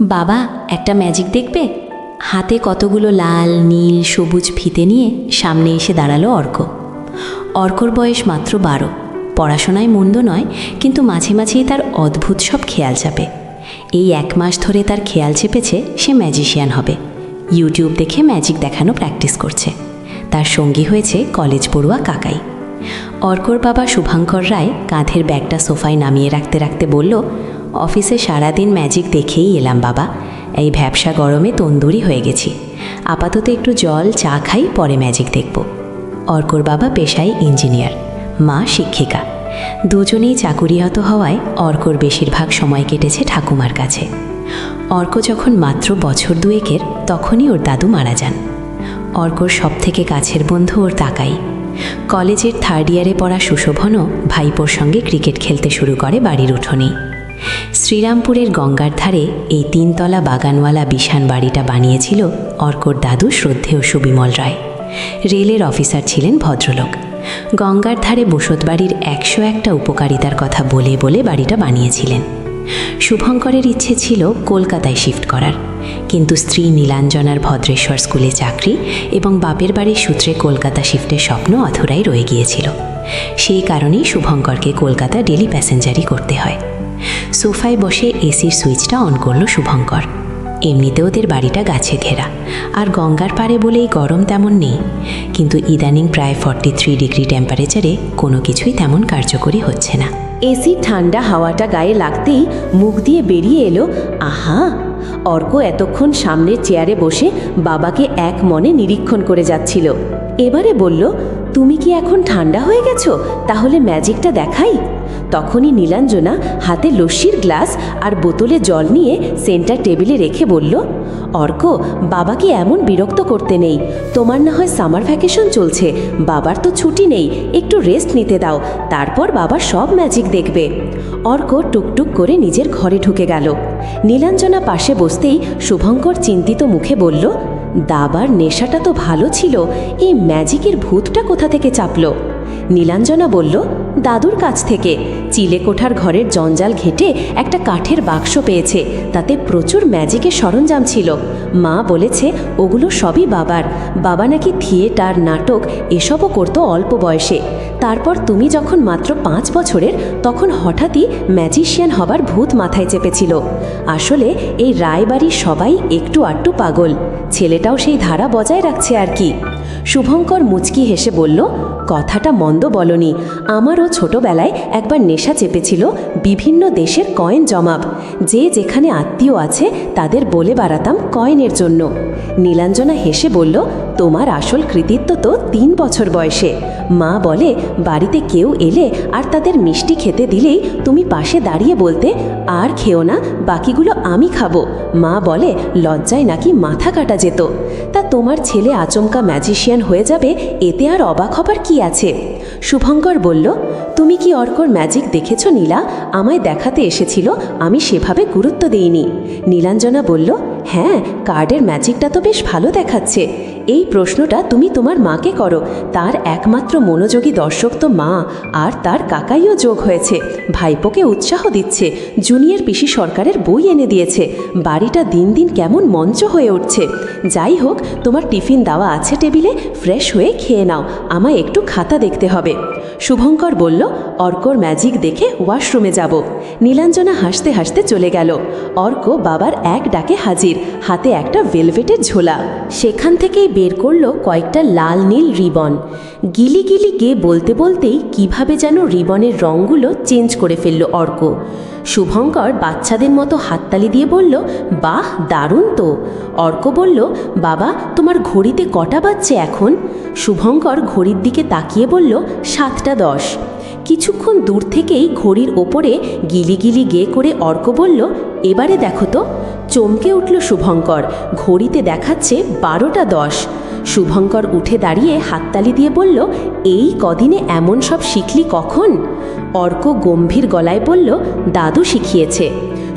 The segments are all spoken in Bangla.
বাবা, একটা ম্যাজিক দেখবে? হাতে কতগুলো লাল নীল সবুজ ফিতে নিয়ে সামনে এসে দাঁড়ালো অর্ক। অর্কর বয়স মাত্র 12। পড়াশোনায় মন্দ নয়, কিন্তু মাঝে মাঝেই তার অদ্ভুত সব খেয়াল চাপে। এই 1 মাস ধরে তার খেয়াল চেপেছে সে ম্যাজিশিয়ান হবে। ইউটিউব দেখে ম্যাজিক দেখানো প্র্যাকটিস করছে। তার সঙ্গী হয়েছে কলেজ পড়ুয়া কাকাই। অর্কর বাবা শুভাঙ্কর রায় কাঁধের ব্যাগটা সোফায় নামিয়ে রাখতে রাখতে বলল, অফিসে সারাদিন ম্যাজিক দেখেই এলাম বাবা। এই ভ্যাপসা গরমে তন্দুরি হয়ে গেছি। আপাতত একটু জল চা খাই, পরে ম্যাজিক দেখব। অর্কর বাবা পেশায় ইঞ্জিনিয়ার, মা শিক্ষিকা। দুজনেই চাকুরিরত হওয়ায় অর্কর বেশিরভাগ সময় কেটেছে ঠাকুমার কাছে। অর্ক যখন মাত্র বছর 2-এর, তখনই ওর দাদু মারা যান। অর্কর সবথেকে কাছের বন্ধু ওর কাকাই। কলেজের 3rd ইয়ারে পড়া সুশোভনও ভাইপোর সঙ্গে ক্রিকেট খেলতে শুরু করে বাড়ির উঠোনেই। শ্রীরামপুরের গঙ্গার ধারে এই 3 তলা বাগানওয়ালা বিশান বাড়িটা বানিয়েছিল অর্কর দাদু শ্রদ্ধেয় সুবিমল রায়। রেলের অফিসার ছিলেন ভদ্রলোক। গঙ্গার ধারে বসতবাড়ির 101টা উপকারিতার কথা বলে বলে বাড়িটা বানিয়েছিলেন। শুভঙ্করের ইচ্ছে ছিল কলকাতায় শিফট করার, কিন্তু স্ত্রী নীলাঞ্জনার ভদ্রেশ্বর স্কুলে চাকরি এবং বাপের বাড়ির সূত্রে কলকাতা শিফটের স্বপ্ন অধরাই রয়ে গিয়েছিল। সেই কারণেই শুভঙ্করকে কলকাতা ডেলি প্যাসেঞ্জারি করতে হয়। সোফায় বসে এসির সুইচটা অন করল শুভঙ্কর। এমনিতে ওদের বাড়িটা গাছে ঘেরা, আর গঙ্গার পাড়ে বলেই গরম তেমন নেই, কিন্তু ইদানিং প্রায় 43 ডিগ্রি টেম্পারেচারে কোনো কিছুই তেমন কার্যকরী হচ্ছে না। এসির ঠান্ডা হাওয়াটা গায়ে লাগতেই মুখ দিয়ে বেরিয়ে এলো, আহা! অর্ক এতক্ষণ সামনের চেয়ারে বসে বাবাকে এক মনে নিরীক্ষণ করে যাচ্ছিল। এবারে বলল, তুমি কি এখন ঠান্ডা হয়ে গেছো? তাহলে ম্যাজিকটা দেখাই। তখনই নীলাঞ্জনা হাতে লস্যির গ্লাস আর বোতলে জল নিয়ে সেন্টার টেবিলে রেখে বলল, অর্ক, বাবাকে এমন বিরক্ত করতে নেই। তোমার না হয় সামার ভ্যাকেশন চলছে, বাবার তো ছুটি নেই, একটু রেস্ট নিতে দাও, তারপর বাবা সব ম্যাজিক দেখবে। অর্ক টুকটুক করে নিজের ঘরে ঢুকে গেল। নীলাঞ্জনা পাশে বসতেই শুভঙ্কর চিন্তিত মুখে বলল, দাবার নেশাটা তো ভালো ছিল, এই ম্যাজিকের ভূতটা কোথা থেকে চাপল? নীলাঞ্জনা বলল, দাদুর কাছ থেকে। চিলেকোঠার ঘরের জঞ্জাল ঘেটে একটা কাঠের বাক্স পেয়েছে, তাতে প্রচুর ম্যাজিকের সরঞ্জাম ছিল। মা বলেছে ওগুলো সবই বাবার। বাবা নাকি থিয়েটার, নাটক এসবও করতো অল্প বয়সে। তারপর তুমি যখন মাত্র 5 বছরের, তখন হঠাৎই ম্যাজিশিয়ান হবার ভূত মাথায় চেপেছিল। আসলে এই রায়বাড়ির সবাই একটু আটটু পাগল, ছেলেটাও সেই ধারা বজায় রাখছে আর কি। শুভঙ্কর মুচকি হেসে বলল, কথাটা মন্দ বলনি। আমারও ছোটবেলায় একবার নেশা চেপেছিল বিভিন্ন দেশের কয়েন জমাব। যে যেখানে আত্মীয় আছে তাদের বলে বেড়াতাম কয়েনের জন্য। নীলাঞ্জনা হেসে বলল, তোমার আসল কৃতিত্ব তো 3 বছর বয়সে। মা বলে বাড়িতে কেউ এলে আর তাদের মিষ্টি খেতে দিলেই তুমি পাশে দাঁড়িয়ে বলতে, আর খেও না, বাকিগুলো আমি খাবো। মা বলে লজ্জায় নাকি মাথা কাটা যেত। তা তোমার ছেলে আচমকা ম্যাজিশিয়ান হয়ে যাবে, এতে আর অবাক হবার কি আছে? শুভঙ্কর বলল, তুমি কি অর্কর ম্যাজিক দেখেছ নীলা? আমায় দেখাতে এসেছিল, আমি সেভাবে গুরুত্ব দেইনি। নীলাঞ্জনা বলল, হ্যাঁ, কার্ডের ম্যাজিকটা তো বেশ ভালো দেখাচ্ছে। এই প্রশ্নটা তুমি তোমার মাকে করো, তার একমাত্র মনোযোগী দর্শক তো মা, আর তার কাকাইও যোগ হয়েছে, ভাইপোকে উৎসাহ দিচ্ছে, জুনিয়র পিসি সরকারের বই এনে দিয়েছে, বাড়িটা দিন দিন কেমন মঞ্চ হয়ে উঠছে। যাই হোক, তোমার টিফিন দেওয়া আছে টেবিলে, ফ্রেশ হয়ে খেয়ে নাও, আমায় একটু খাতা দেখতে হবে। শুভঙ্কর বলল, অর্কর ম্যাজিক দেখে ওয়াশরুমে যাব। নীলাঞ্জনা হাসতে হাসতে চলে গেল। অর্ক বাবার এক ডাকে হাজির, হাতে একটা ভেলভেটের ঝোলা। সেখান থেকেই বের করলো কয়েকটা লাল নীল রিবন। গিলি গিলি গে বলতে বলতেই কিভাবে যেন রিবনের রঙগুলো চেঞ্জ করে ফেলল অর্ক। শুভঙ্কর বাচ্চাদের মতো হাততালি দিয়ে বলল, বাহ, দারুণ তো। অর্ক বলল, বাবা, তোমার ঘড়িতে কটা বাজছে এখন? শুভঙ্কর ঘড়ির দিকে তাকিয়ে বলল, 7:10। কিছুক্ষণ দূর থেকেই ঘড়ির ওপরে গিলি গিলি গে করে অর্ক বলল, এবারে দেখো তো। চমকে উঠল শুভঙ্কর, ঘড়িতে দেখাচ্ছে 12:10। শুভঙ্কর উঠে দাঁড়িয়ে হাততালি দিয়ে বলল, এই কদিনে এমন সব শিখলি কখন? অর্ক গম্ভীর গলায় বলল, দাদু শিখিয়েছে।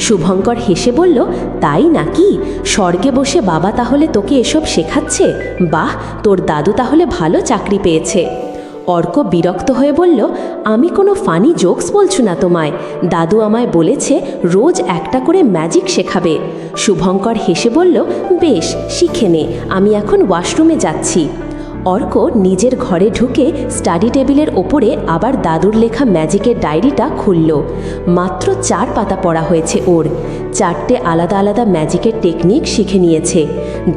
শুভঙ্কর হেসে বলল, তাই নাকি? স্বর্গে বসে বাবা তাহলে তোকে এসব শেখাচ্ছে? বাহ, তোর দাদু তাহলে ভালো চাকরি পেয়েছে। অর্ক বিরক্ত হয়ে বলল, আমি কোনো ফানি জোকস বলছো না তোমায়। দাদু আমায় বলেছে রোজ একটা করে ম্যাজিক শেখাবে। শুভঙ্কর হেসে বলল, বেশ, শিখে নে, আমি এখন ওয়াশরুমে যাচ্ছি। অর্ক নিজের ঘরে ঢুকে স্টাডি টেবিলের ওপরে আবার দাদুর লেখা ম্যাজিকের ডায়েরিটা খুলল। মাত্র 4 পাতা পড়া হয়েছে ওর। 4টে আলাদা আলাদা ম্যাজিকের টেকনিক শিখে নিয়েছে।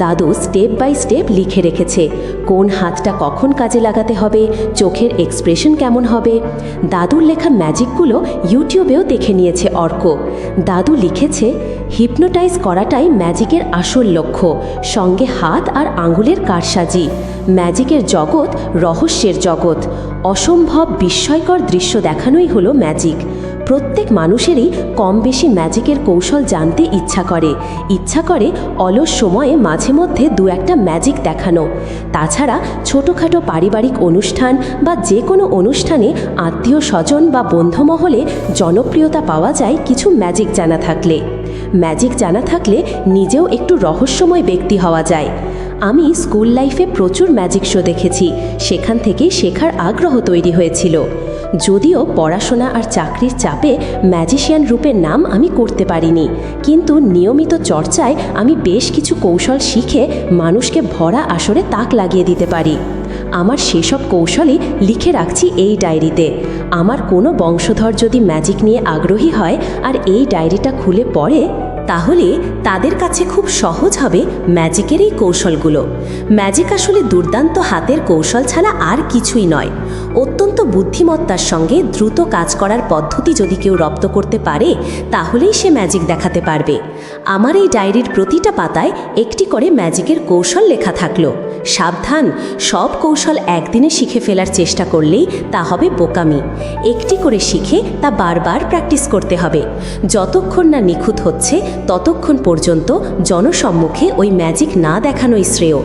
দাদু স্টেপ বাই স্টেপ লিখে রেখেছে কোন হাতটা কখন কাজে লাগাতে হবে, চোখের এক্সপ্রেশন কেমন হবে। দাদুর লেখা ম্যাজিকগুলো ইউটিউবেও দেখে নিয়েছে অর্ক। দাদু লিখেছে, হিপনোটাইজ করাটাই ম্যাজিকের আসল লক্ষ্য, সঙ্গে হাত আর আঙুলের কারসাজি। ম্যাজিকের জগৎ রহস্যের জগৎ, অসম্ভব বিস্ময়কর দৃশ্য দেখানোই হলো ম্যাজিক। প্রত্যেক মানুষেরই কম বেশি ম্যাজিকের কৌশল জানতে ইচ্ছা করে অলস সময়ে মাঝে মধ্যে 2-একটা ম্যাজিক দেখানো। তাছাড়া ছোটোখাটো পারিবারিক অনুষ্ঠান বা যে কোনো অনুষ্ঠানে আত্মীয় স্বজন বা বন্ধুমহলে জনপ্রিয়তা পাওয়া যায় কিছু ম্যাজিক জানা থাকলে নিজেও একটু রহস্যময় ব্যক্তি হওয়া যায়। আমি স্কুল লাইফে প্রচুর ম্যাজিক শো দেখেছি, সেখান থেকেই শেখার আগ্রহ তৈরি হয়েছিল। যদিও পড়াশোনা আর চাকরির চাপে ম্যাজিশিয়ান রূপের নাম আমি করতে পারিনি, কিন্তু নিয়মিত চর্চায় আমি বেশ কিছু কৌশল শিখে মানুষকে ভরা আসরে তাক লাগিয়ে দিতে পারি। আমার সেসব কৌশলই লিখে রাখছি এই ডায়েরিতে। আমার কোনো বংশধর যদি ম্যাজিক নিয়ে আগ্রহী হয় আর এই ডায়েরিটা খুলে পড়ে, তাহলে তাদের কাছে খুব সহজ হবে ম্যাজিকের এই কৌশলগুলো। ম্যাজিক আসলে দুর্দান্ত হাতের কৌশল ছাড়া আর কিছুই নয়। অত্যন্ত বুদ্ধিমত্তার সঙ্গে দ্রুত কাজ করার পদ্ধতি যদি কেউ রপ্ত করতে পারে, তাহলেই সে ম্যাজিক দেখাতে পারবে। আমার এই ডায়েরির প্রতিটা পাতায় একটি করে ম্যাজিকের কৌশল লেখা থাকলো। সাবধান, সব কৌশল একদিনে শিখে ফেলার চেষ্টা করলেই তা হবে বোকামি। একটি করে শিখে তা বারবার প্র্যাকটিস করতে হবে। যতক্ষণ না নিখুঁত হচ্ছে ততক্ষণ পর্যন্ত জনসম্মুখে ওই ম্যাজিক না দেখানোই শ্রেয়।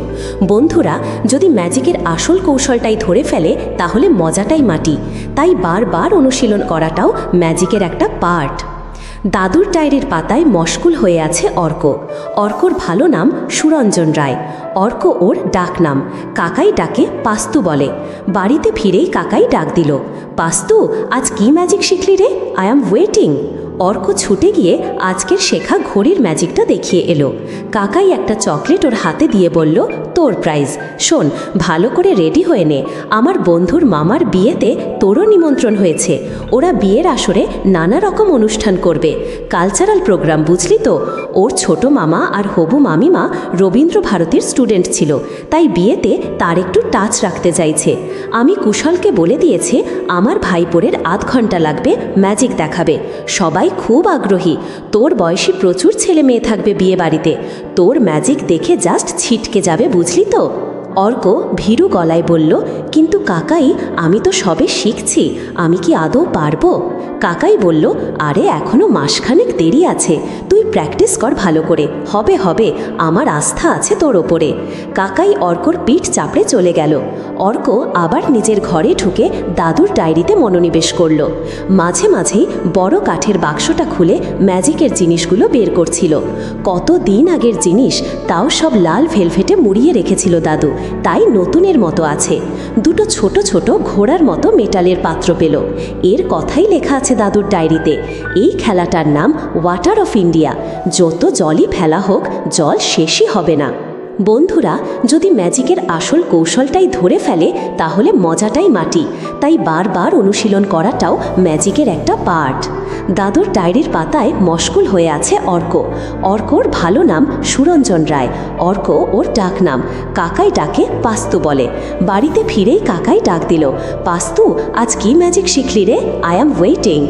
বন্ধুরা, যদি ম্যাজিকের আসল কৌশলটাই ধরে ফেলে তাহলে মজাটাই মাটি। তাই বারবার অনুশীলন করাটাও ম্যাজিকের একটা পার্ট। দাদুর ডায়েরির পাতায় মশগুল হয়ে আছে অর্ক। অর্কর ভালো নাম সুরঞ্জন রায়। অর্ক ওর ডাক নাম। কাকাই ডাকে পাস্তু বলে। বাড়িতে ফিরেই কাকাই ডাক দিল, পাস্তু, আজ কি ম্যাজিক শিখলি রে? I am waiting. অর্ক ছুটে গিয়ে আজকের শেখা ঘড়ির ম্যাজিকটা দেখিয়ে এলো। কাকাই একটা চকলেট ওর হাতে দিয়ে বলল, তোর প্রাইজ। শোন, ভালো করে রেডি হয়ে নে, আমার বন্ধুর মামার বিয়েতে তোরও নিমন্ত্রণ হয়েছে। ওরা বিয়ের আসরে নানা রকম অনুষ্ঠান করবে, কালচারাল প্রোগ্রাম, বুঝলি তো? ওর ছোট মামা আর হবু মামিমা রবীন্দ্র ভারতীর স্টুডেন্ট ছিল, তাই বিয়েতে তার একটু টাচ রাখতে চাইছে। আমি কুশলকে বলে দিয়েছে আমার ভাইপোরের আধ ঘন্টা লাগবে, ম্যাজিক দেখাবে। সবাই খুব আগ্রহী। তোর বয়সী প্রচুর ছেলে মেয়ে থাকবে বিয়ে বাড়িতে। তোর ম্যাজিক দেখে জাস্ট ছিটকে যাবে, বুঝলি তো? অর্ক ভীরু গলায় বলল, কিন্তু কাকাই, আমি তো সবে শিখছি, আমি কি আদৌ পারবো? কাকাই বলল, আরে এখনো মাসখানেক দেরি আছে, তুই প্র্যাকটিস কর ভালো করে, হবে, আমার আস্থা আছে তোর ওপরে। কাকাই অর্কর পিঠ চাপড়ে চলে গেল। অর্ক আবার নিজের ঘরে ঢুকে দাদুর ডায়েরিতে মনোনিবেশ করল। মাঝে মাঝেই বড় কাঠের বাক্সটা খুলে ম্যাজিকের জিনিসগুলো বের করছিল। কত দিন আগের জিনিস, তাও সব লাল ভেলভেটে মুড়িয়ে রেখেছিল দাদু, তাই নতুনের মতো আছে। দুটো ছোট ছোট ঘোড়ার মতো মেটালের পাত্র পেল। এর কথাই লেখা আছে দাদুর ডায়েরিতে। এই খেলাটার নাম ওয়াটার অফ ইন্ডিয়া। যত জলই ফেলা হোক, জল শেষই হবে না। বন্ধুরা, যদি ম্যাজিকের আসল কৌশলটাই ধরে ফেলে তাহলে মজাটাই মাটি। তাই বারবার অনুশীলন করাটাও ম্যাজিকের একটা পার্ট। দাদুর ডায়েরির পাতায় মশগুল হয়ে আছে অর্ক। অর্কর ভালো নাম সুরঞ্জন রায়। অর্ক ওর ডাক নাম। কাকাই ডাকে পাস্তু বলে। বাড়িতে ফিরেই কাকাই ডাক দিল, পাস্তু, আজ কি ম্যাজিক শিখলি রে? I am waiting.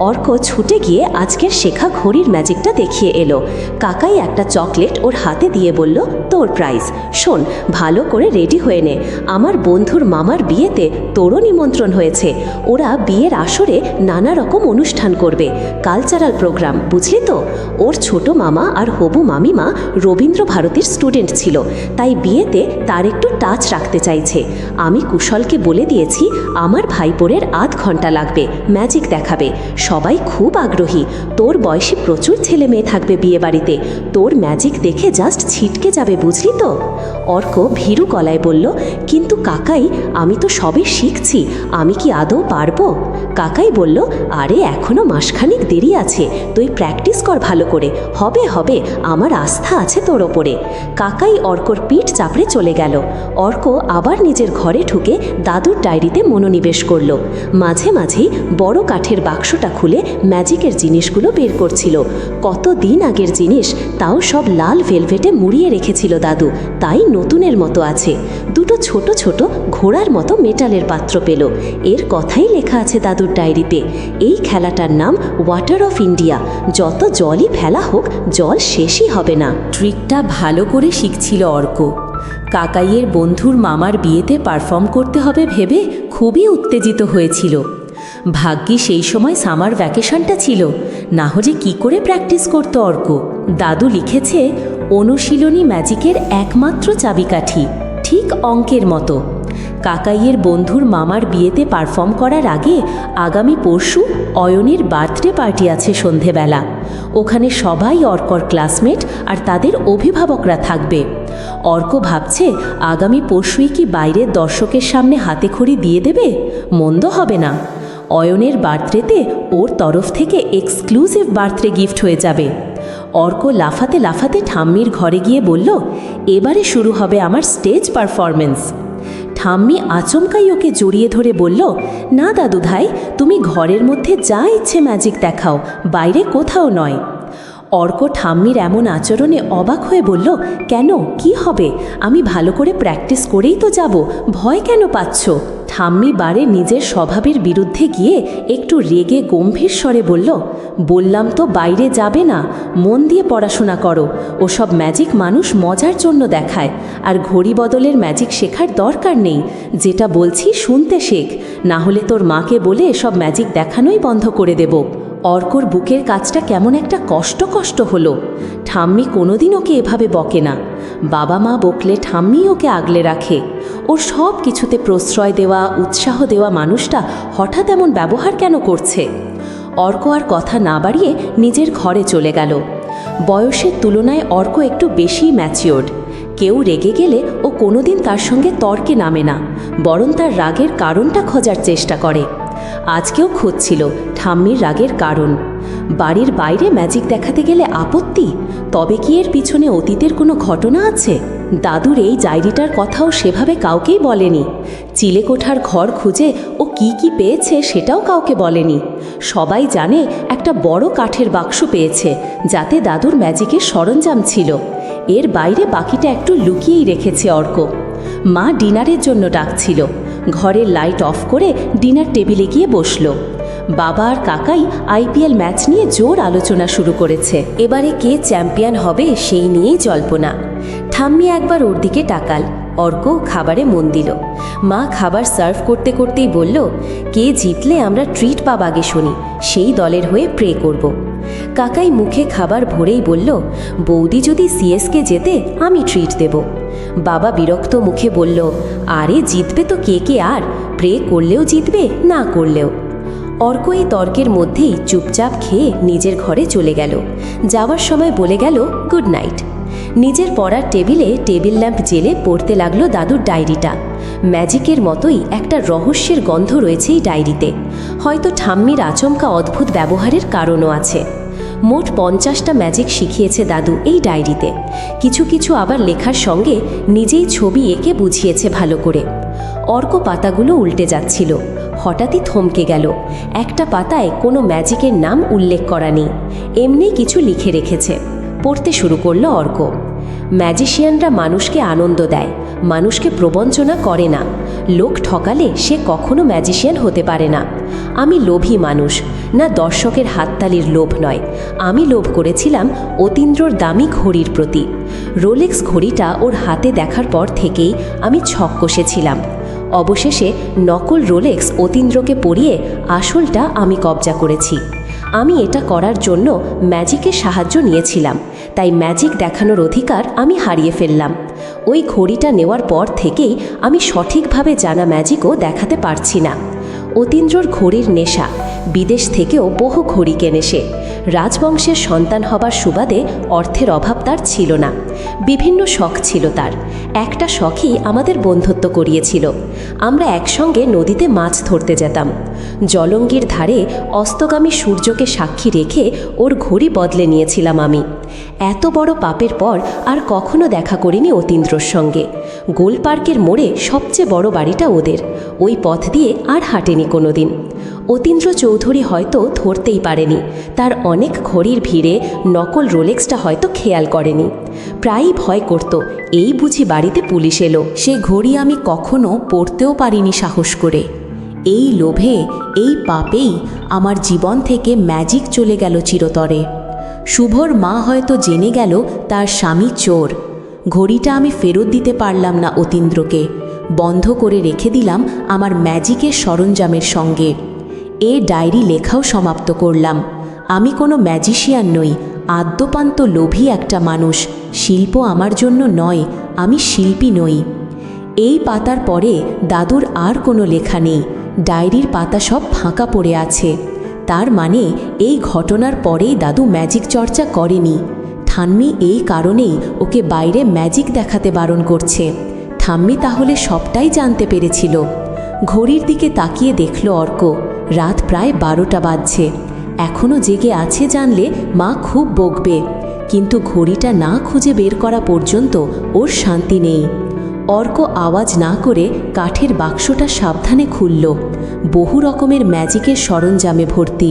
অর্ক ছুটে গিয়ে আজকের শেখা ঘড়ির ম্যাজিকটা দেখিয়ে এলো। কাকাই একটা চকলেট ওর হাতে দিয়ে বলল, তোর প্রাইজ। শোন, ভালো করে রেডি হয়ে নে, আমার বন্ধুর মামার বিয়েতে তোরও নিমন্ত্রণ হয়েছে। ওরা বিয়ের আসরে নানা রকম অনুষ্ঠান করবে, করবে, কালচারাল প্রোগ্রাম, বুঝলি তো? ওর ছোট মামা আর হবু মামিমা রবীন্দ্র ভারতীর স্টুডেন্ট ছিল, তাই বিয়েতে তার একটু টাচ রাখতে চাইছে। আমি কুশলকে বলে দিয়েছি আমার ভাইপোরের আধ ঘন্টা লাগবে, ম্যাজিক দেখাবে। সবাই খুব আগ্রহী। তোর বয়সী প্রচুর ছেলে মেয়ে থাকবে বিয়ে বাড়িতে, তোর ম্যাজিক দেখে জাস্ট ছিটকে যাবে, বুঝলি তো? অর্ক ভীরু গলায় বলল, কিন্তু কাকাই, আমি তো সবে শিখছি, আমি কি আদৌ পারবো? কাকাই বলল, আরে এখনো মাসখানিক দেরি আছে, তুই প্র্যাকটিস কর ভালো করে, হবে হবে, আমার আস্থা আছে তোর ওপরে। কাকাই অর্কর পিঠ চাপড়ে চলে গেল। অর্ক আবার নিজের ঘরে ঢুকে দাদুর ডায়েরিতে মনোনিবেশ করল। মাঝে মাঝেই বড় কাঠের বাক্সটা খুলে ম্যাজিকের জিনিসগুলো বের করছিল। কতদিন আগের জিনিস, তাও সব লাল ভেলভেটে মুড়িয়ে রেখেছিল দাদু, তাই নতুনের মতো আছে। দুটো ছোট ছোট ঘোড়ার মতো মেটালের পাত্র পেল। এর কথাই লেখা আছে দাদুর ডায়েরিতে। এই খেলাটার নাম ওয়াটার অফ ইন্ডিয়া। যত জলই ফেলা হোক, জল শেষই হবে না। ট্রিকটা ভালো করে শিখছিল অর্ক। কাকাইয়ের বন্ধুর মামার বিয়েতে পারফর্ম করতে হবে ভেবে খুবই উত্তেজিত হয়েছিল। ভাগ্যি সেই সময় সামার ভ্যাকেশনটা ছিল, না হলে কী করে প্র্যাকটিস করত অর্ক। দাদু লিখেছে, অনুশীলনী ম্যাজিকের একমাত্র চাবিকাঠি, ঠিক অঙ্কের মতো। কাকাইয়ের বন্ধুর মামার বিয়েতে পারফর্ম করার আগে আগামী পরশু অয়নের বার্থডে পার্টি আছে সন্ধেবেলা। ওখানে সবাই অর্কর ক্লাসমেট আর তাদের অভিভাবকরা থাকবে। অর্ক ভাবছে আগামী পরশুই কি বাইরের দর্শকের সামনে হাতেখড়ি দিয়ে দেবে? মন্দ হবে না। অয়নের বার্থডেতে ওর তরফ থেকে এক্সক্লুসিভ বার্থডে গিফট হয়ে যাবে। অর্ক লাফাতে লাফাতে ঠাম্মির ঘরে গিয়ে বলল, এবারে শুরু হবে আমার স্টেজ পারফরমেন্স। ঠাম্মি আচমকাই ওকে জড়িয়ে ধরে বলল, না দাদু ভাই, তুমি ঘরের মধ্যে যা ইচ্ছে ম্যাজিক দেখাও, বাইরে কোথাও নয়। অর্ক ঠাম্মির এমন আচরণে অবাক হয়ে বলল, কেন, কি হবে? আমি ভালো করে প্র্যাকটিস করেই তো যাব, ভয় কেন পাচ্ছ? ঠাম্মি বারে নিজের স্বভাবের বিরুদ্ধে গিয়ে একটু রেগে গম্ভীর স্বরে বলল, বললাম তো বাইরে যাবে না, মন দিয়ে পড়াশোনা করো। ওসব ম্যাজিক মানুষ মজার জন্য দেখায়, আর ঘড়ি বদলের ম্যাজিক শেখার দরকার নেই। যেটা বলছি শুনতে শেখ, না হলে তোর মাকে বলে এসব ম্যাজিক দেখানোই বন্ধ করে দেব। অর্কর বুকের কাজটা কেমন একটা কষ্ট কষ্ট হলো। ঠাম্মি কোনোদিন ওকে এভাবে বকে না। বাবা মা বকলে ঠাম্মি ওকে আগলে রাখে। ওর সব কিছুতে প্রশ্রয় দেওয়া, উৎসাহ দেওয়া মানুষটা হঠাৎ এমন ব্যবহার কেন করছে? অর্ক আর কথা না বাড়িয়ে নিজের ঘরে চলে গেল। বয়সের তুলনায় অর্ক একটু বেশি ম্যাচিওর্ড। কেউ রেগে গেলে ও কোনোদিন তার সঙ্গে তর্কে নামে না, বরং তার রাগের কারণটা খোঁজার চেষ্টা করে। আজকেও খুঁজছিল ঠাম্মির রাগের কারণ। বাড়ির বাইরে ম্যাজিক দেখাতে গেলে আপত্তি? তবে কি এর পিছনে অতীতের কোনো ঘটনা আছে? দাদুর এই ডায়েরিটার কথাও সেভাবে কাউকেই বলেনি। চিলেকোঠার ঘর খুঁজে ও কি কি পেয়েছে সেটাও কাউকে বলেনি। সবাই জানে একটা বড় কাঠের বাক্স পেয়েছে, যাতে দাদুর ম্যাজিকের সরঞ্জাম ছিল। এর বাইরে বাকিটা একটু লুকিয়েই রেখেছে অর্ক। মা ডিনারের জন্য ডাকছিল। ঘরের লাইট অফ করে ডিনার টেবিলে গিয়ে বসল। বাবা আর কাকাই আইপিএল ম্যাচ নিয়ে জোর আলোচনা শুরু করেছে। এবারে কে চ্যাম্পিয়ন হবে সেই নিয়েই জল্পনা। ঠাম্মি একবার ওর দিকে তাকাল। অর্ক খাবারে মন দিল। মা খাবার সার্ভ করতে করতেই বলল, কে জিতলে আমরা ট্রিট পাব আগে শুনি, সেই দলের হয়ে প্রে করব। কাকাই মুখে খাবার ভরেই বলল, বৌদি যদি সিএসকে জেতে আমি ট্রিট দেব। বাবা বিরক্ত মুখে বলল, আরে জিতবে তো কে কে, আর প্রে করলেও জিতবে, না করলেও। অর্ক এই তর্কের মধ্যেই চুপচাপ খেয়ে নিজের ঘরে চলে গেল। যাওয়ার সময় বলে গেল গুড নাইট। নিজের পড়ার টেবিলে টেবিল ল্যাম্প জেলে পড়তে লাগলো দাদুর ডায়েরিটা। ম্যাজিকের মতোই একটা রহস্যের গন্ধ রয়েছে এই ডায়েরিতে। হয়তো ঠাম্মির আচমকা অদ্ভুত ব্যবহারের কারণও আছে। মোট 50টা ম্যাজিক শিখিয়েছে দাদু এই ডায়েরিতে। কিছু কিছু আবার লেখার সঙ্গে নিজেই ছবি এঁকে বুঝিয়েছে ভালো করে। অর্ক পাতাগুলো উল্টে যাচ্ছিল, হঠাৎই থমকে গেল। একটা পাতায় কোনো ম্যাজিকের নাম উল্লেখ করা নেই, এমনি কিছু লিখে রেখেছে। পড়তে শুরু করলো অর্ক। ম্যাজিশিয়ানরা মানুষকে আনন্দ দেয়, মানুষকে প্রবঞ্চনা করে না। লোক ঠকালে সে কখনো ম্যাজিশিয়ান হতে পারে না। আমি লোভী মানুষ, না দর্শকের হাততালির লোভ নয়। আমি লোভ করেছিলাম অতীন্দ্রর দামি ঘড়ির প্রতি। রোলেক্স ঘড়িটা ওর হাতে দেখার পর থেকেই আমি ছক কষেছিলাম। অবশেষে নকল রোলেক্স অতীন্দ্রকে পরিয়ে আসলটা আমি কবজা করেছি। আমি এটা করার জন্য ম্যাজিকের সাহায্য নিয়েছিলাম, তাই ম্যাজিক দেখানোর অধিকার আমি হারিয়ে ফেললাম। ওই ঘড়িটা নেওয়ার পর থেকেই আমি সঠিকভাবে জানা ম্যাজিকও দেখাতে পারছি না। অতীন্দ্রর ঘড়ির নেশা, বিদেশ থেকেও বহু ঘড়ি কেনে সে। রাজবংশের সন্তান হবার সুবাদে অর্থের অভাব তার ছিল না। বিভিন্ন শখ ছিল তার। একটা শখই আমাদের বন্ধুত্ব করিয়েছিল। আমরা একসঙ্গে নদীতে মাছ ধরতে যেতাম। জলঙ্গির ধারে অস্তগামী সূর্যকে সাক্ষী রেখে ওর ঘড়ি বদলে নিয়েছিলাম আমি। এত বড় পাপের পর আর কখনো দেখা করিনি অতীন্দ্রর সঙ্গে। গোল পার্কের মোড়ে সবচেয়ে বড় বাড়িটা ওদের। ওই পথ দিয়ে আর হাঁটেনি কোনোদিন। অতীন্দ্র চৌধুরী হয়তো ধরতেই পারেনি। তার অনেক ঘড়ির ভিড়ে নকল রোলেক্সটা হয়তো খেয়াল করেনি। প্রায়ই ভয় করত, এই বুঝি বাড়িতে পুলিশ এলো। সে ঘড়ি আমি কখনো পড়তেও পারিনি সাহস করে। এই লোভে, এই পাপেই আমার জীবন থেকে ম্যাজিক চলে গেল চিরতরে। শুভর মা হয়তো জেনে গেল তার স্বামী চোর। ঘড়িটা আমি ফেরত দিতে পারলাম না অতীন্দ্রকে। বন্ধ করে রেখে দিলাম আমার ম্যাজিকের সরঞ্জামের সঙ্গে। এ ডায়েরি লেখাও সমাপ্ত করলাম। আমি কোনো ম্যাজিশিয়ান নই, আদ্যপান্ত লোভী একটা মানুষ। শিল্প আমার জন্য নয়, আমি শিল্পী নই। এই পাতার পরে দাদুর আর কোনো লেখা নেই। ডায়েরির পাতা সব ফাঁকা পড়ে আছে। তার মানে এই ঘটনার পরেই দাদু ম্যাজিক চর্চা করেনি। ঠাম্মি এই কারণেই ওকে বাইরে ম্যাজিক দেখাতে বারণ করছে। ঠাম্মি তাহলে সবটাই জানতে পেরেছিল। ঘড়ির দিকে তাকিয়ে দেখল অর্ক, রাত প্রায় 12টা বাজছে। এখনও জেগে আছে জানলে মা খুব বকবে। কিন্তু ঘড়িটা না খুঁজে বের করা পর্যন্ত ওর শান্তি নেই। অর্ক আওয়াজ না করে কাঠের বাক্সটা সাবধানে খুলল। বহু রকমের ম্যাজিকের সরঞ্জামে ভর্তি।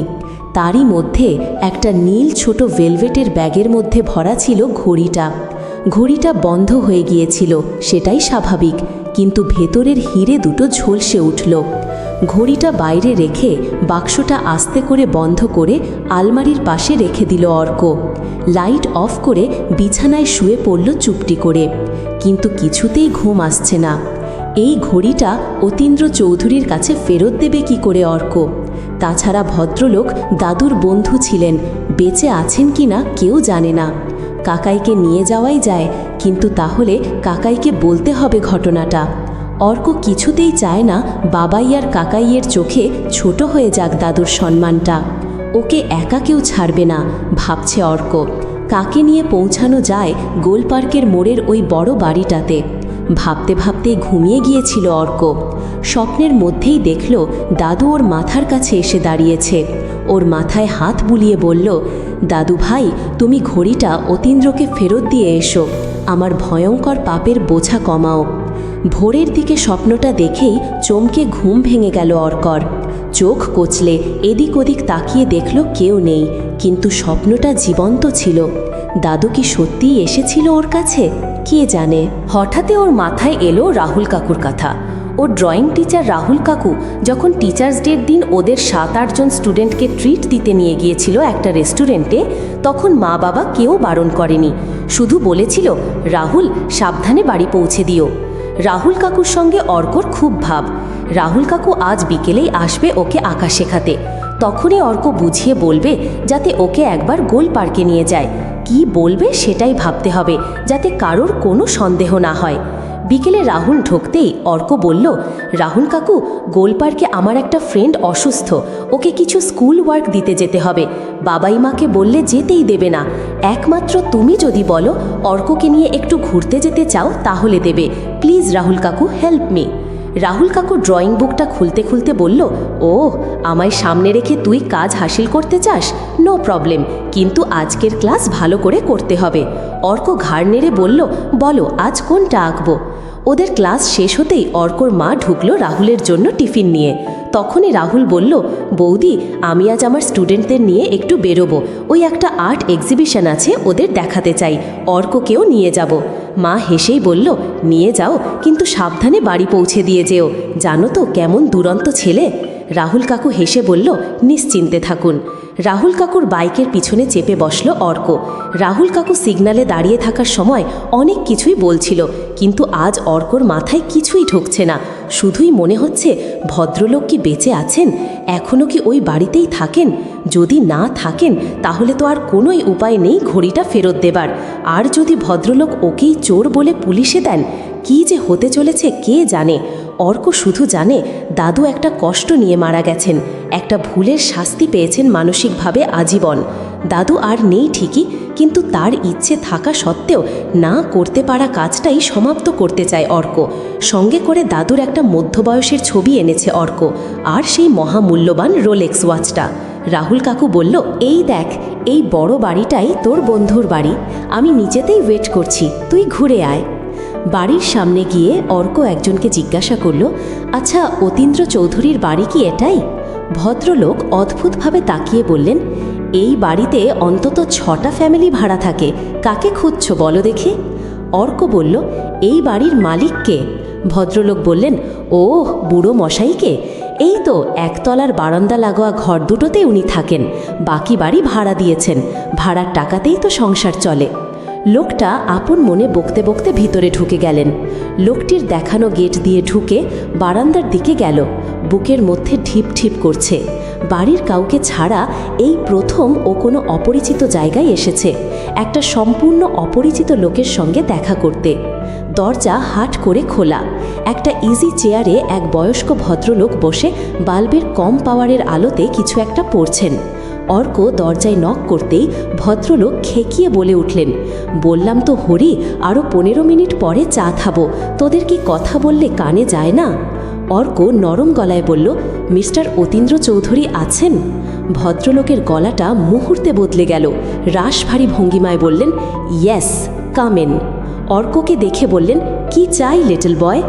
তারই মধ্যে একটা নীল ছোট ভেলভেটের ব্যাগের মধ্যে ভরা ছিল ঘড়িটা। ঘড়িটা বন্ধ হয়ে গিয়েছিল, সেটাই স্বাভাবিক, কিন্তু ভেতরের হিরে দুটো ঝলসে উঠল। ঘড়িটা বাইরে রেখে বাক্সটা আস্তে করে বন্ধ করে আলমারির পাশে রেখে দিল অর্ক। লাইট অফ করে বিছানায় শুয়ে পড়ল চুপটি করে। কিন্তু কিছুতেই ঘুম আসছে না। এই ঘড়িটা অতীন্দ্র চৌধুরীর কাছে ফেরত দেবে কি করে অর্ক? তাছাড়া ভদ্রলোক দাদুর বন্ধু ছিলেন, বেঁচে আছেন কি না কেউ জানে না। কাকাইকে নিয়ে যাওয়াই যায়, কিন্তু তাহলে কাকাইকে বলতে হবে ঘটনাটা। অর্ক কিছুতেই চায় না বাবাই আর কাকাইয়ের চোখে ছোট হয়ে যাক দাদুর সম্মানটা। ওকে একা কেউ ছাড়বে না, ভাবছে অর্ক। কাকে নিয়ে পৌঁছানো যায় গোল পার্কের মোড়ের ওই বড় বাড়িটাতে? ভাবতে ভাবতে ঘুমিয়ে গিয়েছিল অর্ক। স্বপ্নের মধ্যেই দেখল দাদু ওর মাথার কাছে এসে দাঁড়িয়েছে। ওর মাথায় হাত বুলিয়ে বলল, দাদু ভাই, তুমি ঘড়িটা অতীন্দ্রকে ফেরত দিয়ে এসো। আমার ভয়ঙ্কর পাপের বোঝা কমাও। ভোরের দিকে স্বপ্নটা দেখেই চমকে ঘুম ভেঙে গেল অর্কর। চোখ কচলে এদিক ওদিক তাকিয়ে দেখল কেউ নেই, কিন্তু স্বপ্নটা জীবন্ত ছিল। দাদু কি সত্যিই এসেছিল ওর কাছে? কে জানে। হঠাৎ ওর মাথায় এলো রাহুল কাকুর কথা। ওর ড্রয়িং টিচার রাহুল কাকু যখন টিচার্স ডের দিন ওদের 7-8 জন স্টুডেন্টকে ট্রিট দিতে নিয়ে গিয়েছিল একটা রেস্টুরেন্টে, তখন মা বাবা কেউ বারণ করেনি, শুধু বলেছিল, রাহুল সাবধানে বাড়ি পৌঁছে দিও। রাহুল কাকুর সঙ্গে অর্কর খুব ভাব। রাহুল কাকু আজ বিকেলেই আসবে ওকে আঁকা শেখাতে। তখনই অর্ক বুঝিয়ে বলবে যাতে ওকে একবার গোল পার্কে নিয়ে যায়। কি বলবে সেটাই ভাবতে হবে, যাতে কারোর কোনো সন্দেহ না হয়। বিকেলে রাহুল ঢুকতেই অর্ক বলল, রাহুল কাকু, গোল পার্কে আমার একটা ফ্রেন্ড অসুস্থ, ওকে কিছু স্কুল ওয়ার্ক দিতে যেতে হবে। বাবাই মাকে বললে যেতেই দেবে না। একমাত্র তুমি যদি বলো অর্ককে নিয়ে একটু ঘুরতে যেতে চাও তাহলে দেবে। প্লিজ রাহুল কাকু, হেল্প মি। রাহুল কাকু ড্রয়িং বুকটা খুলতে খুলতে বলল, ওহ, আমায় সামনে রেখে তুই কাজ হাসিল করতে চাস? নো প্রবলেম, কিন্তু আজকের ক্লাস ভালো করে করতে হবে। অর্ক ঘাড় নেড়ে বলল, বলো আজ কোনটা আঁকবো? ওদের ক্লাস শেষ হতেই অর্কর মা ঢুকলো রাহুলের জন্য টিফিন নিয়ে। তখনই রাহুল বলল, বৌদি, আমি আজ আমার স্টুডেন্টদের নিয়ে একটু বেরোবো। ওই একটা আর্ট এক্সিবিশন আছে, ওদের দেখাতে চাই। অর্ককেও নিয়ে যাব। মা হেসেই বলল, নিয়ে যাও, কিন্তু সাবধানে বাড়ি পৌঁছে দিয়ে যেও। জানো তো কেমন দুরন্ত ছেলে। রাহুল কাকু হেসে বলল, নিশ্চিন্তে থাকুন। রাহুল কাকুর বাইকের পিছনে চেপে বসল অর্ক। রাহুল কাকু সিগন্যালে দাঁড়িয়ে থাকার সময় অনেক কিছুই বলছিল, কিন্তু আজ অর্কর মাথায় কিছুই ঢুকছে না। শুধুই মনে হচ্ছে, ভদ্রলোক কি বেঁচে আছেন? এখনও কি ওই বাড়িতেই থাকেন? যদি না থাকেন তাহলে তো আর কোনোই উপায় নেই ঘড়িটা ফেরত দেবার। আর যদি ভদ্রলোক ওকেই চোর বলে পুলিশে দেন, কী যে হতে চলেছে কে জানে। অর্ক শুধু জানে দাদু একটা কষ্ট নিয়ে মারা গেছেন, একটা ভুলের শাস্তি পেয়েছেন মানসিকভাবে আজীবন। দাদু আর নেই ঠিকই, কিন্তু তার ইচ্ছে থাকা সত্ত্বেও না করতে পারা কাজটাই সমাপ্ত করতে চায় অর্ক। সঙ্গে করে দাদুর একটা মধ্যবয়সের ছবি এনেছে অর্ক, আর সেই মহামূল্যবান রোলেক্স ওয়াচটা। রাহুল কাকু বলল, এই দেখ, এই বড় বাড়িটাই তোর বন্ধুর বাড়ি। আমি নিচেতেই ওয়েট করছি, তুই ঘুরে আয়। বাড়ির সামনে গিয়ে অর্ক একজনকে জিজ্ঞাসা করল, আচ্ছা, অতীন্দ্র চৌধুরীর বাড়ি কি এটাই? ভদ্রলোক অদ্ভুতভাবে তাকিয়ে বললেন, এই বাড়িতে অন্তত 6টা ফ্যামিলি ভাড়া থাকে, কাকে খুঁজছো বলো দেখি? অর্ক বলল, এই বাড়ির মালিককে। ভদ্রলোক বললেন, ও বুড়ো মশাইকে? এই তো একতলার বারান্দা লাগোয়া ঘর দুটোতে উনি থাকেন, বাকি বাড়ি ভাড়া দিয়েছেন, ভাড়ার টাকাতেই তো সংসার চলে। লোকটা আপন মনে বকতে বকতে ভিতরে ঢুকে গেলেন। লোকটির দেখানো গেট দিয়ে ঢুকে বারান্দার দিকে গেল। বুকের মধ্যে ঢিপ ঢিপ করছে। বাড়ির কাউকে ছাড়া এই প্রথম ও কোনো অপরিচিত জায়গায় এসেছে, একটা সম্পূর্ণ অপরিচিত লোকের সঙ্গে দেখা করতে। দরজা হাট করে খোলা। একটা ইজি চেয়ারে এক বয়স্ক ভদ্রলোক বসে বাল্বের কম পাওয়ারের আলোতে কিছু একটা পড়ছেন। অর্ক দরজায় নক করতেই ভদ্রলোক খেকিয়ে বলে উঠলেন, বললাম তো হরি, আরও 15 মিনিট পরে চা খাবো, তোদের কি কথা বললে কানে যায় না? অর্ক নরম গলায় বলল, মিস্টার অতীন্দ্র চৌধুরী আছেন? ভদ্রলোকের গলাটা মুহূর্তে বদলে গেল। রাশভারী ভঙ্গিমায় বললেন, ইয়েস, কামেন। অর্ককে দেখে বললেন, কি চাই লিটল বয়?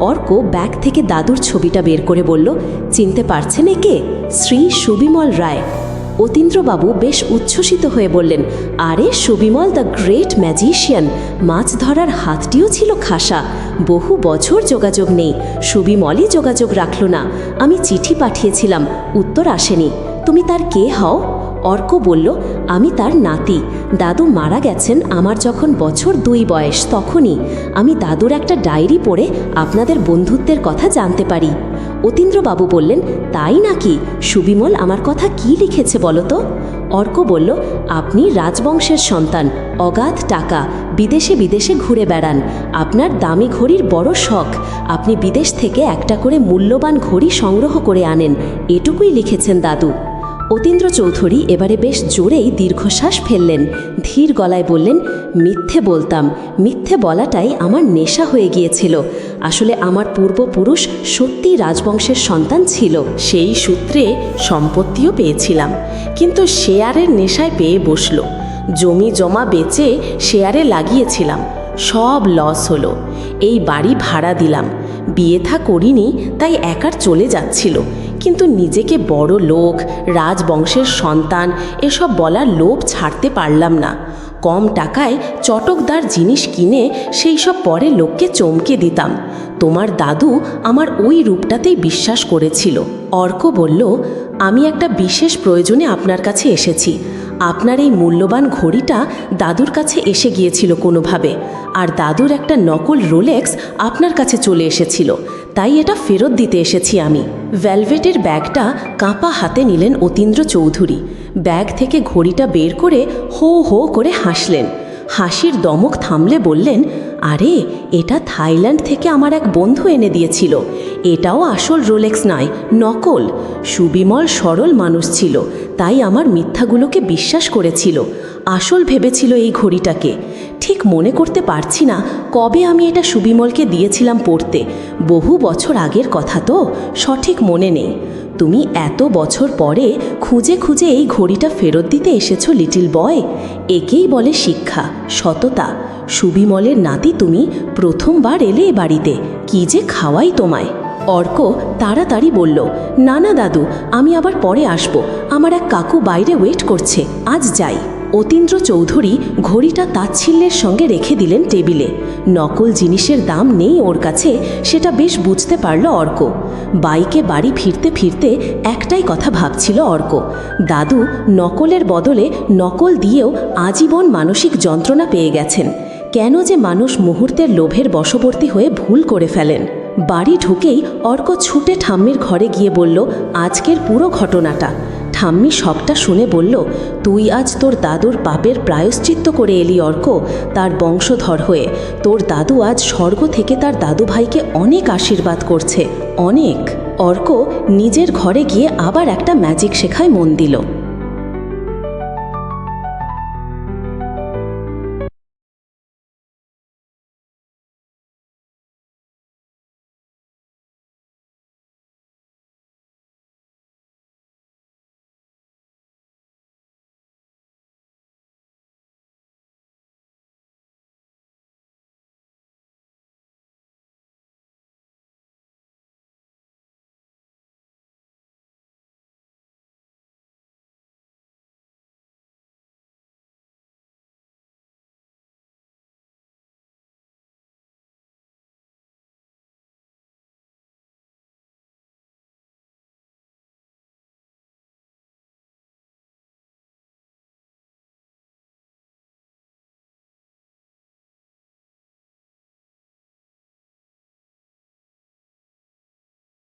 অর্ক ব্যাগ থেকে দাদুর ছবিটা বের করে বলল, চিনতে পারছেন একে? শ্রী সুবিমল রায়। অতীন্দ্রবাবু বেশ উচ্ছ্বসিত হয়ে বললেন, আরে সুবিমল দ্য গ্রেট ম্যাজিশিয়ান, মাছ ধরার হাতটিও ছিল খাসা। বহু বছর যোগাযোগ নেই, সুবিমলই যোগাযোগ রাখল না। আমি চিঠি পাঠিয়েছিলাম, উত্তর আসেনি। তুমি তার কে হও? অর্ক বলল, আমি তার নাতি। দাদু মারা গেছেন আমার যখন বছর 2 বয়স, তখনই আমি দাদুর একটা ডায়েরি পড়ে আপনাদের বন্ধুত্বের কথা জানতে পারি। অতীন্দ্রবাবু বললেন, তাই নাকি? সুবিমল আমার কথা কি লিখেছে বলো তো? অর্ক বলল, আপনি রাজবংশের সন্তান, অগাধ টাকা, বিদেশে বিদেশে ঘুরে বেড়ান, আপনার দামি ঘড়ির বড় শখ, আপনি বিদেশ থেকে একটা করে মূল্যবান ঘড়ি সংগ্রহ করে আনেন, এটুকুই লিখেছেন দাদু। অতীন্দ্র চৌধুরী এবারে বেশ জোরেই দীর্ঘশ্বাস ফেললেন। ধীর গলায় বললেন, মিথ্যে বলতাম, মিথ্যে বলাটাই আমার নেশা হয়ে গিয়েছিল। আসলে আমার পূর্বপুরুষ সত্যিই রাজবংশের সন্তান ছিল, সেই সূত্রে সম্পত্তিও পেয়েছিলাম, কিন্তু শেয়ারের নেশায় পেয়ে বসল। জমি জমা বেচে শেয়ারে লাগিয়েছিলাম, সব লস হলো। এই বাড়ি ভাড়া দিলাম, বিয়ে থা করিনি, তাই একার চলে যাচ্ছিল। কিন্তু নিজেকে বড় লোক, রাজবংশের সন্তান এসব বলার লোভ ছাড়তে পারলাম না। কম টাকায় চটকদার জিনিস কিনে সেই সব পরে লোককে চমকে দিতাম। তোমার দাদু আমার ওই রূপটাতেই বিশ্বাস করেছিল। অর্ক বলল, আমি একটা বিশেষ প্রয়োজনে আপনার কাছে এসেছি। আপনার এই মূল্যবান ঘড়িটা দাদুর কাছে এসে গিয়েছিল কোনোভাবে, আর দাদুর একটা নকল রোলেক্স আপনার কাছে চলে এসেছিল, তাই এটা ফেরত দিতে এসেছি আমি। ভেলভেটের ব্যাগটা কাঁপা হাতে নিলেন অতীন্দ্র চৌধুরী। ব্যাগ থেকে ঘড়িটা বের করে হো হো করে হাসলেন। হাসির দমক থামলে বললেন, আরে এটা থাইল্যান্ড থেকে আমার এক বন্ধু এনে দিয়েছিল। এটাও আসল রোলেক্স নয়, নকল। সুবিমল সরল মানুষ ছিল, তাই আমার মিথ্যাগুলোকে বিশ্বাস করেছিল। আসল ভেবেছিল এই ঘড়িটাকে। ঠিক মনে করতে পারছি না কবে আমি এটা সুবিমলকে দিয়েছিলাম পড়তে। বহু বছর আগের কথা তো, সঠিক মনে নেই। তুমি এত বছর পরে খুঁজে খুঁজে এই ঘড়িটা ফেরত দিতে এসেছো লিটল বয়। একেই বলে শিক্ষা, সততা। সুবিমলের নাতি তুমি, প্রথমবার এলে এ বাড়িতে, কি যে খাওয়াই তোমায়। অর্ক তাড়াতাড়ি বলল, না না দাদু, আমি আবার পরে আসব, আমার এক কাকু বাইরে ওয়েট করছে, আজ যাই। অতীন্দ্র চৌধুরী ঘড়িটা তাচ্ছিল্যের সঙ্গে রেখে দিলেন টেবিলে। নকল জিনিসের দাম নেই ওর কাছে, সেটা বেশ বুঝতে পারল অর্ক। বাইকে বাড়ি ফিরতে ফিরতে একটাই কথা ভাবছিল অর্ক, দাদু নকলের বদলে নকল দিয়েও আজীবন মানসিক যন্ত্রণা পেয়ে গেছেন। কেন যে মানুষ মুহূর্তের লোভের বশবর্তী হয়ে ভুল করে ফেলেন। বাড়ি ঢুকেই অর্ক ছুটে ঠাম্মির ঘরে গিয়ে বলল আজকের পুরো ঘটনাটা। ঠাম্মি সবটা শুনে বলল, তুই আজ তোর দাদুর পাপের প্রায়শ্চিত্ত করে এলি অর্ক, তার বংশধর হয়ে। তোর দাদু আজ স্বর্গ থেকে তার দাদু ভাইকে অনেক আশীর্বাদ করছে, অনেক। অর্ক নিজের ঘরে গিয়ে আবার একটা ম্যাজিক শেখায় মন দিল।